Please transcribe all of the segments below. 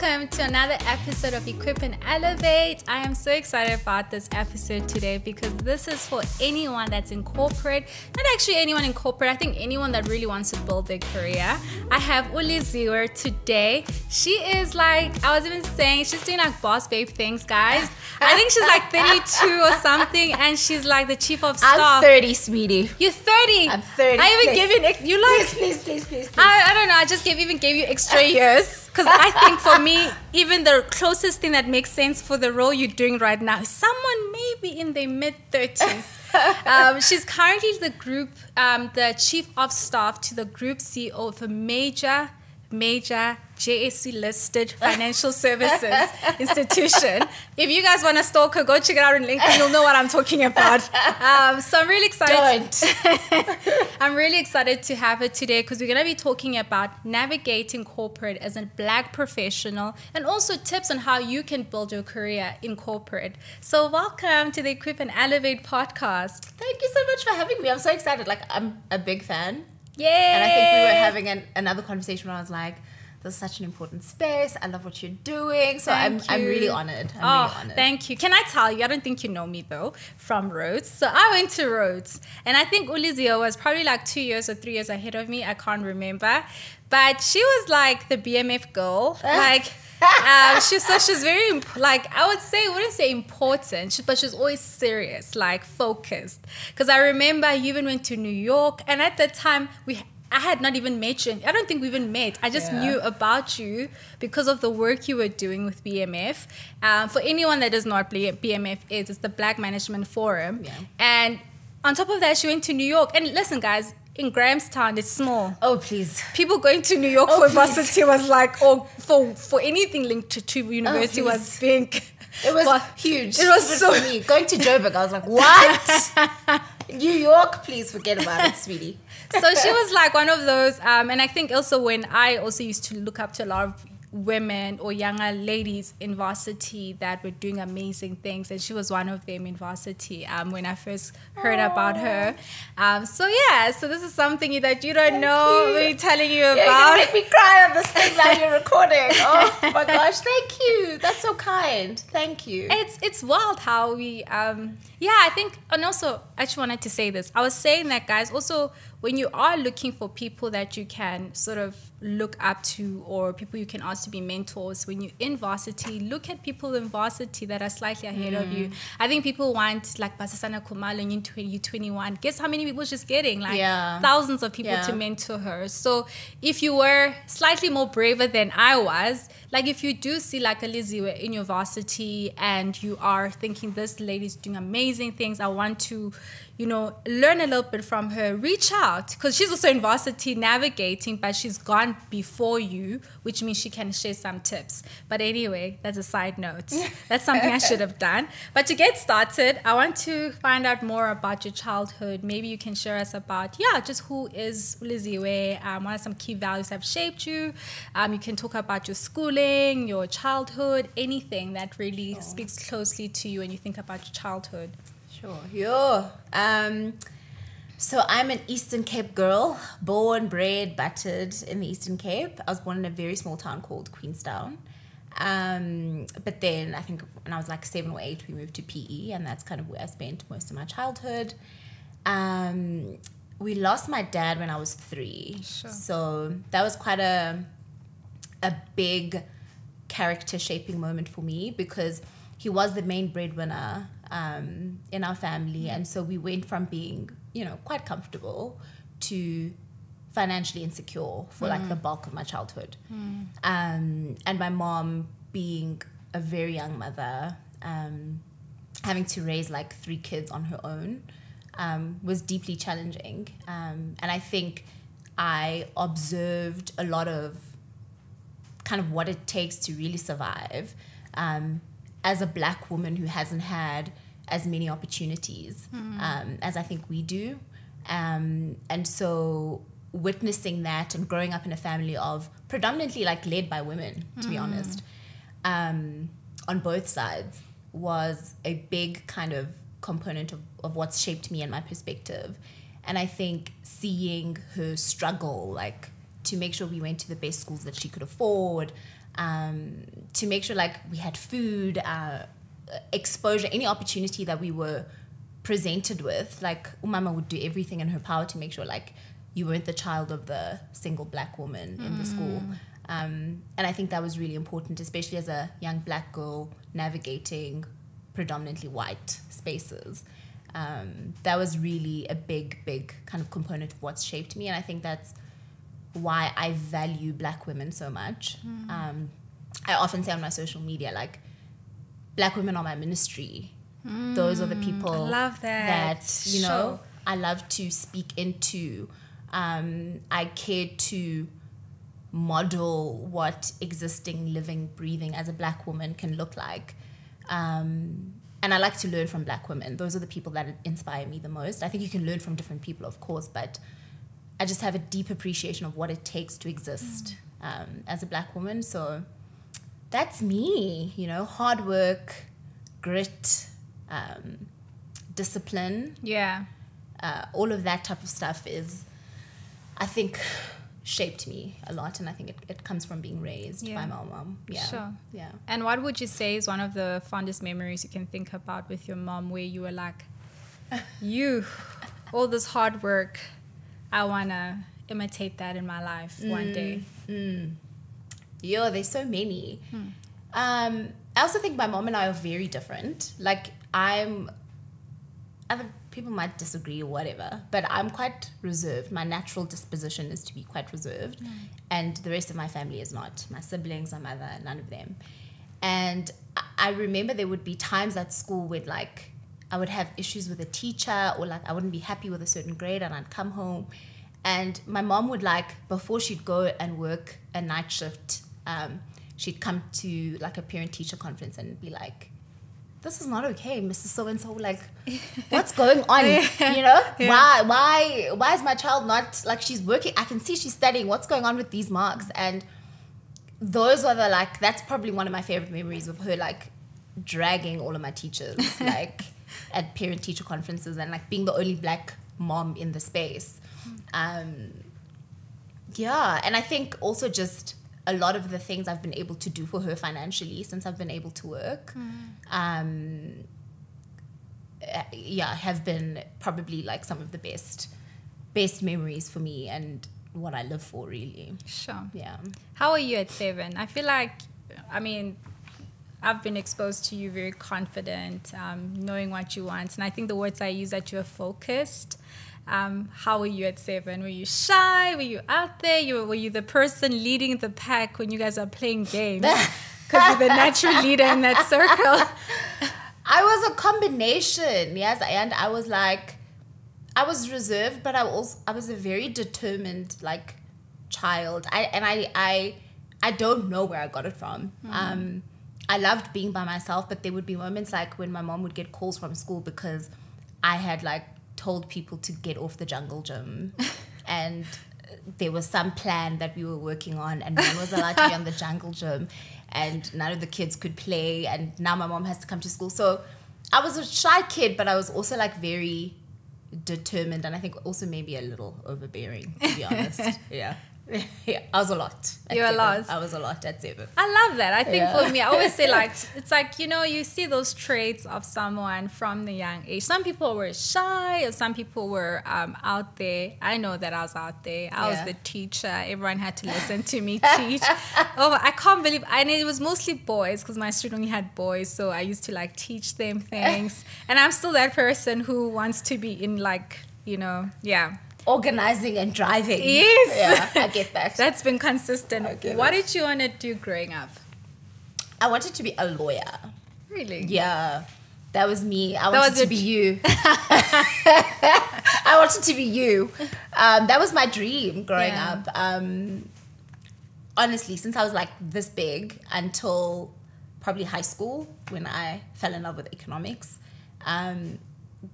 welcome to another episode of Equip and Elevate. I am so excited about this episode today because this is for anyone that's in corporate, not actually anyone in corporate, I think anyone that really wants to build their career. I have Liziwe today. She is like, I was even saying, she's doing like boss babe things, guys. I think she's like 32 or something, and she's like the chief of staff. I'm 30, sweetie. You're 30? I'm 30. I even give you like... Please. I don't know, I just even gave you extra years. Because I think for me, even the closest thing that makes sense for the role you're doing right now is someone maybe in their mid-30s. She's currently the chief of staff to the group CEO of a major JSC listed financial services institution. If you guys want to stalk her, go check it out on LinkedIn. You'll know what I'm talking about. So I'm really excited. I'm really excited to have her today because we're going to be talking about navigating corporate as a Black professional and also tips on how you can build your career in corporate. So welcome to the Equip and Elevate podcast. Thank you so much for having me. I'm so excited. Like, I'm a big fan. Yay! And I think we were having another conversation where I was like, this is such an important space. I love what you're doing. So I'm really honored. I'm really honored. Thank you. Can I tell you, I don't think you know me though, from Rhodes. So I went to Rhodes. And I think Liziwe was probably like 2 years or 3 years ahead of me. I can't remember. But she was like the BMF girl. Like... she's very, like, I wouldn't say important, but she's always serious, like focused. Because I remember you even went to New York, and at that time, I had not even met you. I don't think we even met. I just knew about you because of the work you were doing with BMF. For anyone that doesn't know what BMF is, it's the Black Management Forum. Yeah. And on top of that, she went to New York. And listen, guys, in Grahamstown, it's small. Oh, please. People going to New York for varsity was like, or for anything linked to university was big. It was huge. It was so... for me. Going to Joburg, I was like, what? New York, please forget about it, sweetie. So she was like one of those, and I think also when I also used to look up to a lot of women or younger ladies in varsity that were doing amazing things, and she was one of them in varsity when I first heard about her. So this is something that you don't know me telling you about. You're gonna make me cry on this thing while you're recording. Oh my gosh, thank you. That's so kind. Thank you. It's wild how we I think, and also I just wanted to say this. I was saying that, guys, also when you are looking for people that you can sort of look up to or people you can ask to be mentors, when you're in varsity, look at people in varsity that are slightly ahead of you. I think people want like Basasana Kumalo and you're 21. Guess how many people she's getting? Like thousands of people to mentor her. So if you were slightly more braver than I was, like if you do see like a Liziwe in your varsity and you are thinking this lady's doing amazing things, I want to, learn a little bit from her, reach out, because she's also in varsity navigating, but she's gone before you, which means she can share some tips. But anyway, that's a side note. That's something I should have done. But to get started, I want to find out more about your childhood. Maybe you can share us about, just who is Liziwe, what are some key values that have shaped you. You can talk about your schooling, your childhood, anything that really speaks closely to you when you think about your childhood. Sure. So I'm an Eastern Cape girl, born, bred, battered in the Eastern Cape. I was born in a very small town called Queenstown. But then I think when I was like 7 or 8, we moved to PE, and that's kind of where I spent most of my childhood. We lost my dad when I was 3. Sure. So that was quite a big character shaping moment for me because he was the main breadwinner in our family, and so we went from being quite comfortable to financially insecure for like the bulk of my childhood. And my mom being a very young mother, having to raise like 3 kids on her own was deeply challenging, and I think I observed a lot of kind of what it takes to really survive as a Black woman who hasn't had as many opportunities as I think we do. And so witnessing that and growing up in a family of predominantly like led by women, to be honest, on both sides was a big kind of component of what's shaped me and my perspective. And I think seeing her struggle, like to make sure we went to the best schools that she could afford, to make sure like we had food, exposure, any opportunity that we were presented with. Like Umama would do everything in her power to make sure like you weren't the child of the single black woman in the school. And I think that was really important, especially as a young black girl navigating predominantly white spaces. That was really a big kind of component of what's shaped me. And I think that's why I value black women so much. I often say on my social media, like, black women are my ministry. Those are the people I love that you know, I love to speak into. I care to model what existing, living, breathing as a black woman can look like. And I like to learn from black women. Those are the people that inspire me the most. I think you can learn from different people, of course, but I just have a deep appreciation of what it takes to exist as a black woman. So that's me, you know, hard work, grit, discipline. Yeah. All of that type of stuff is, I think, shaped me a lot, and I think it comes from being raised by my mom. Yeah. Sure. Yeah. And what would you say is one of the fondest memories you can think about with your mom, where you were like, all this hard work, I want to imitate that in my life one day? Yo, there's so many. I also think my mom and I are very different. Like, other people might disagree or whatever, but I'm quite reserved. My natural disposition is to be quite reserved, and the rest of my family is not. My siblings, my mother, none of them. And I remember there would be times at school where, like, I would have issues with a teacher, or like I wouldn't be happy with a certain grade, and I'd come home, and my mom would, like, before she'd go and work a night shift, she'd come to like a parent-teacher conference and be like, "This is not okay, Mrs. So-and-so, like, what's going on? You know, why is my child not, like, she's working, I can see she's studying, what's going on with these marks?" And those are the, like, that's probably one of my favorite memories of her, like, dragging all of my teachers, like, at parent-teacher conferences, and, like, being the only black mom in the space. Yeah, and I think also just a lot of the things I've been able to do for her financially since I've been able to work, have been probably like some of the best memories for me and what I live for, really. Sure. Yeah. How are you at 7? I feel like, I mean, I've been exposed to you very confident, knowing what you want. And I think the words I use, that you're focused. How were you at 7? Were you shy? Were you out there? Were you the person leading the pack when you guys are playing games? Because you're the natural leader in that circle. I was a combination, yes. And I was like, I was reserved, but I was a very determined, like, child. I don't know where I got it from. I loved being by myself, but there would be moments like when my mom would get calls from school because I had, like, told people to get off the jungle gym, and there was some plan that we were working on, and no one was allowed to be on the jungle gym, and none of the kids could play, and now my mom has to come to school. So I was a shy kid, but I was also, like, very determined, and I think also maybe a little overbearing, to be honest. Yeah, I was a lot. You're a lot. I was a lot at 7. I love that. I think for me, I always say, like, it's like, you know, you see those traits of someone from the young age. Some people were shy, or some people were out there. I know that I was out there. I was the teacher. Everyone had to listen to me teach. Oh, I can't believe, and it was mostly boys because my street only had boys. So I used to, like, teach them things. And I'm still that person who wants to be in, like, you know, organizing and driving. Yes. Yeah, I get that. That's been consistent. What did you want to do growing up? I wanted to be a lawyer. Really? Yeah. That was me. I wanted to be you. I wanted to be you. That was my dream growing up. Honestly, since I was, like, this big until probably high school when I fell in love with economics.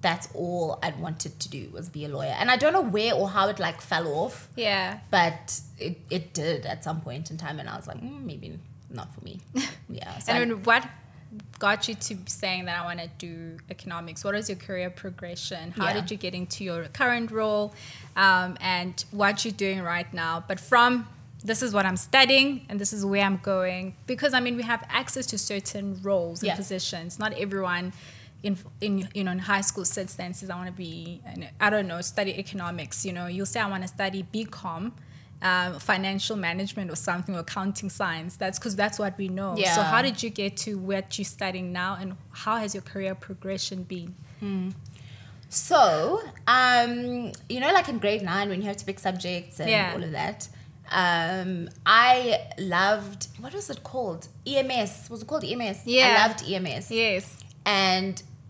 That's all I'd wanted to do, was be a lawyer. And I don't know where or how it, like, fell off. Yeah. But it did at some point in time, and I was like, maybe not for me. Yeah. So and what got you to saying that I want to do economics? What was your career progression? How did you get into your current role, and what you're doing right now? But from this is what I'm studying and this is where I'm going. Because, I mean, we have access to certain roles and positions. Not everyone in high school sits there and says, I want to be, I don't know, study economics. You know, you'll say, I want to study BCom, financial management or something, or accounting science. That's because that's what we know. So how did you get to what you're studying now, and how has your career progression been? So, you know, like in grade 9 when you have to pick subjects and all of that, I loved, what was it called? EMS. Was it called EMS? Yeah. I loved EMS. Yes.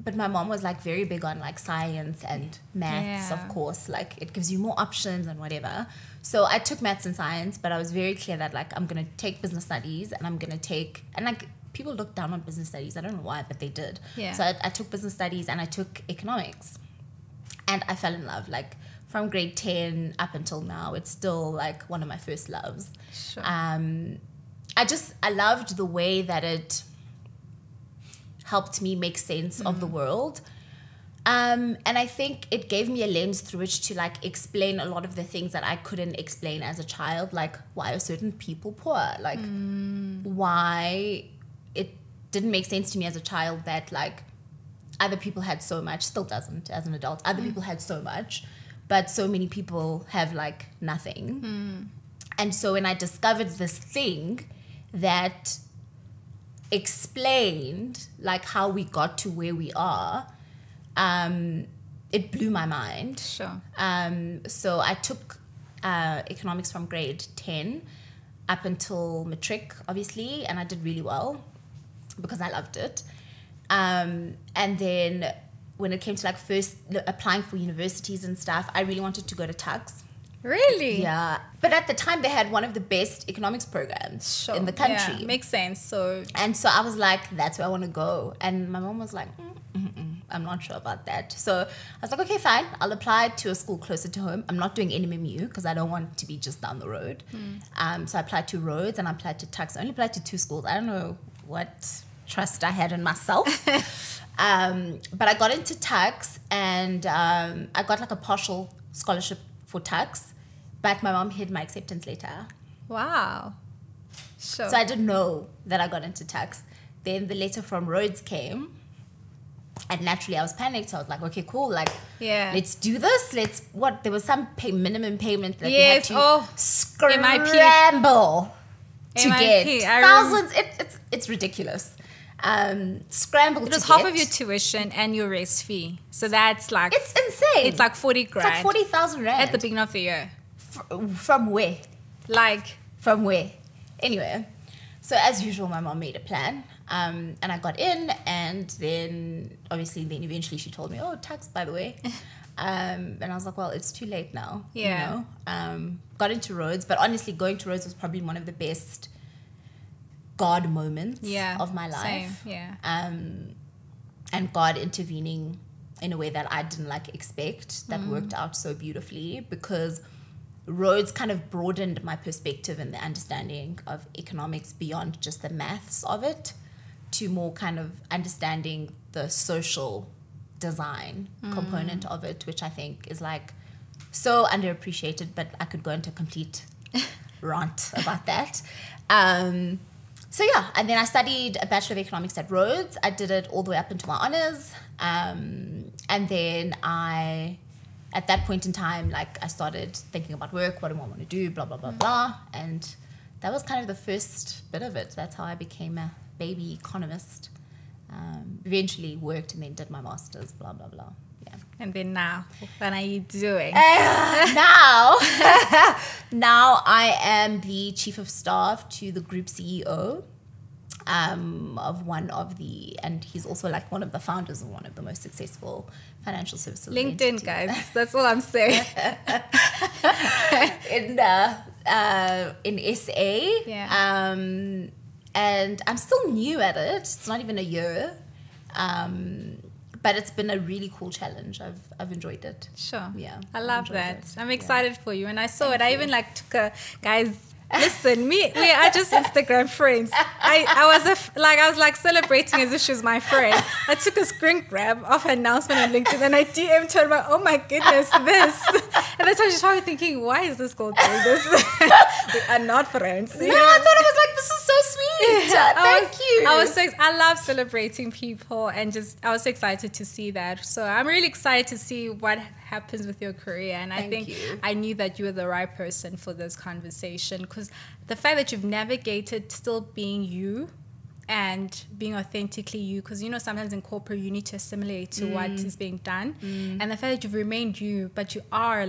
But my mom was like very big on like science and maths, of course. Like it gives you more options and whatever. So I took maths and science, but I was very clear that like I'm going to take business studies and I'm going to take, and like people look down on business studies. I don't know why, but they did. Yeah. So I took business studies and I took economics. And I fell in love, like from grade 10 up until now. It's still like one of my first loves. Sure. I loved the way that it helped me make sense of the world. And I think it gave me a lens through which to like explain a lot of the things that I couldn't explain as a child. Like, why are certain people poor? Like, why it didn't make sense to me as a child that like other people had so much, still doesn't as an adult. Other people had so much, but so many people have like nothing. And so when I discovered this thing that explained like how we got to where we are, it blew my mind. Sure. So I took economics from grade 10 up until matric, obviously, and I did really well because I loved it. And then when it came to like first applying for universities and stuff, I really wanted to go to Tux. Really? Yeah. But at the time they had one of the best economics programs in the country. Yeah, makes sense. And so I was like, that's where I want to go. And my mom was like, I'm not sure about that. So I was like, okay, fine. I'll apply to a school closer to home. I'm not doing NMMU because I don't want to be just down the road. So I applied to Rhodes and I applied to Tux. I only applied to 2 schools. I don't know what trust I had in myself. But I got into Tux and I got like a partial scholarship for Tux, but my mom hid my acceptance letter. Wow. Sure. So I didn't know that I got into Tux. Then the letter from Rhodes came and naturally I was panicked. So I was like, okay, cool. Like, let's do this. There was some minimum payment that we had to scramble to get. Thousands. It's ridiculous. Scramble to get. It was half of your tuition and your race fee. So that's like... It's insane. It's like 40 grand. It's like 40,000 rand. At the beginning of the year. From where? Like... From where? Anyway. So as usual, my mom made a plan. And I got in and then eventually she told me, oh, Tux, by the way. And I was like, well, it's too late now. Yeah. You know? Got into Rhodes, but honestly going to Rhodes was probably one of the best God moments of my life. Same, yeah. And God intervening in a way that I didn't like expect, that worked out so beautifully, because Rhodes kind of broadened my perspective and the understanding of economics beyond just the maths of it to more kind of understanding the social design component of it, which I think is like so underappreciated, but I could go into a complete rant about that. So yeah, and then I studied a Bachelor of Economics at Rhodes. I did it all the way up into my honours. And then at that point in time, like I started thinking about work, what do I want to do, blah, blah, blah, blah. And that was kind of the first bit of it. That's how I became a baby economist. Eventually worked and then did my master's, blah, blah, blah. Yeah. And then now, what are you doing? Now I am the chief of staff to the group CEO of one of the, and he's also like one of the founders of one of the most successful financial services. LinkedIn, entities. guys. That's all I'm saying. In SA. Yeah. And I'm still new at it. It's not even a year. But it's been a really cool challenge. I've enjoyed it. Sure. Yeah. I love that. I'm excited for you. And I saw it. I even like took a, guys, Listen, we are just Instagram friends. I was like celebrating as if she was my friend. I took a screen grab of her announcement on LinkedIn and I DM'd her about, oh my goodness, this. And that's why she's probably thinking, why is this girl doing this? We are not friends. No, I thought it was like, this is so sweet. Thank you. I love celebrating people and I was so excited to see that. So I'm really excited to see what happens with your career, and I think I knew that you were the right person for this conversation, because the fact that you've navigated still being you and being authentically you, because sometimes in corporate you need to assimilate to what is being done, and the fact that you've remained you but you are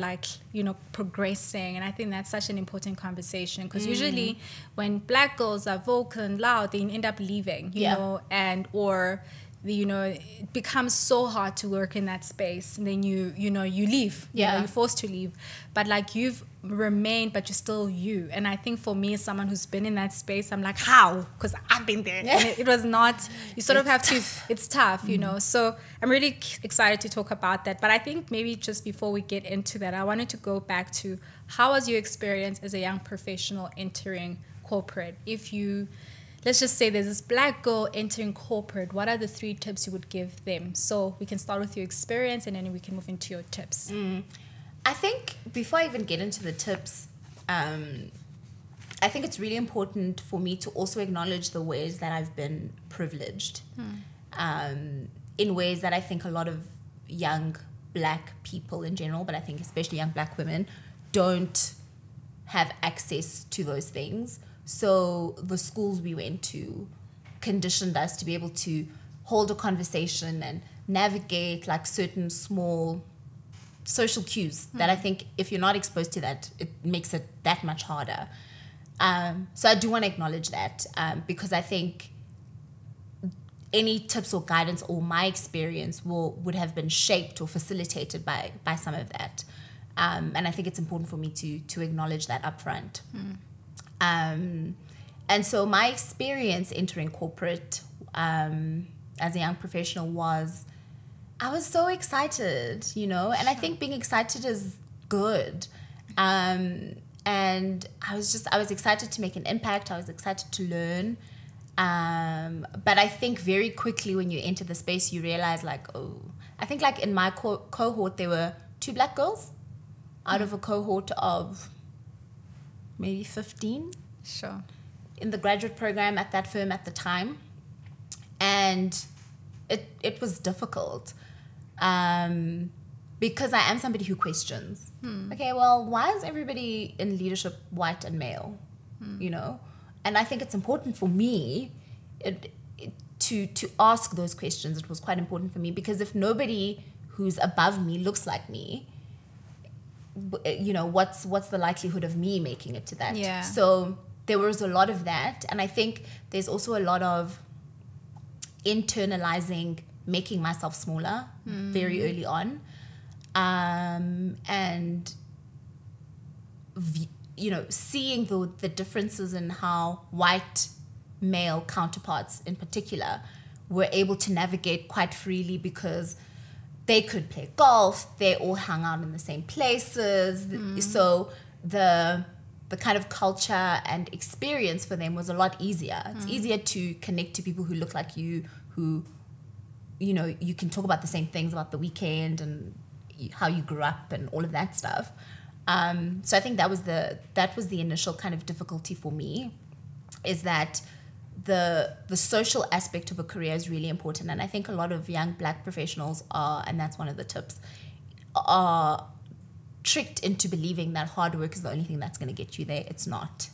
progressing, and I think that's such an important conversation, because usually when black girls are vocal and loud, they end up leaving, it becomes so hard to work in that space, and then you leave. You're forced to leave, but you've remained, but you're still you. And I think for me, as someone who's been in that space, I'm like, how? Because I've been there, and it was not. You sort of have tough. It's tough, So I'm really excited to talk about that. But I think maybe just before we get into that, I wanted to go back to how was your experience as a young professional entering corporate? Let's just say there's this black girl entering corporate. What are the 3 tips you would give them? So we can start with your experience and then we can move into your tips. I think before I even get into the tips, I think it's really important for me to also acknowledge the ways that I've been privileged in ways that I think a lot of young black people in general, but I think especially young black women, don't have access to those things. So the schools we went to conditioned us to be able to hold a conversation and navigate certain small social cues that I think if you're not exposed to that, it makes it that much harder. So I do want to acknowledge that because I think any tips or guidance or my experience would have been shaped or facilitated by some of that. And I think it's important for me to acknowledge that up front. And so my experience entering corporate as a young professional I was so excited, and I think being excited is good. And I was excited to make an impact. I was excited to learn. But I think very quickly when you enter the space, you realize I think in my cohort, there were 2 black girls out of a cohort of maybe 15. Sure. In the graduate program at that firm at the time. And it was difficult because I am somebody who questions. Okay, well, why is everybody in leadership white and male? And I think it's important for me to ask those questions. It was quite important for me because if nobody who's above me looks like me, what's the likelihood of me making it to that? Yeah. So there was a lot of that, and I think there's also a lot of internalizing, making myself smaller very early on, and seeing the differences in how white male counterparts in particular were able to navigate quite freely because they could play golf, they all hung out in the same places, so the kind of culture and experience for them was a lot easier. It's easier to connect to people who look like you, who, you can talk about the same things about the weekend and how you grew up and all of that stuff. So I think that was the initial kind of difficulty for me, is that the social aspect of a career is really important. And I think a lot of young black professionals are, and that's one of the tips, are tricked into believing that hard work is the only thing that's going to get you there. It's not.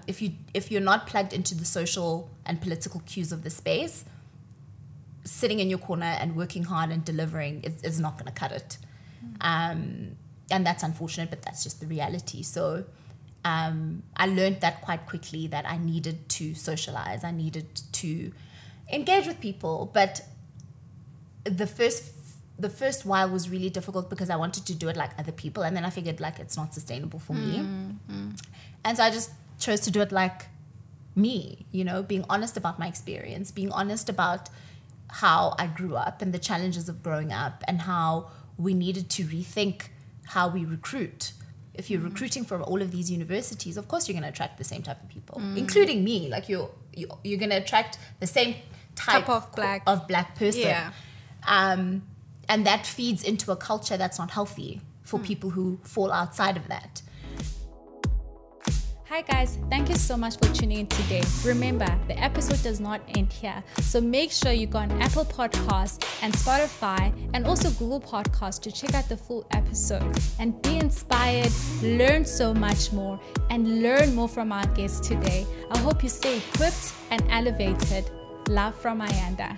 If you're not plugged into the social and political cues of the space, sitting in your corner and working hard and delivering is not going to cut it. And that's unfortunate, but that's just the reality. So I learned that quite quickly, that I needed to socialize. I needed to engage with people. But the first while was really difficult because I wanted to do it like other people, and then I figured it's not sustainable for me. And so I just chose to do it like me, being honest about my experience, being honest about how I grew up and the challenges of growing up, and how we needed to rethink how we recruit if you're recruiting from all of these universities, of course you're going to attract the same type of people, including me. Like you're going to attract the same type of black person. Yeah. And that feeds into a culture that's not healthy for people who fall outside of that. Hi guys, thank you so much for tuning in today. Remember, the episode does not end here. So make sure you go on Apple Podcasts and Spotify and also Google Podcasts to check out the full episode and be inspired, learn so much more, and learn more from our guests today. I hope you stay equipped and elevated. Love from Ayanda.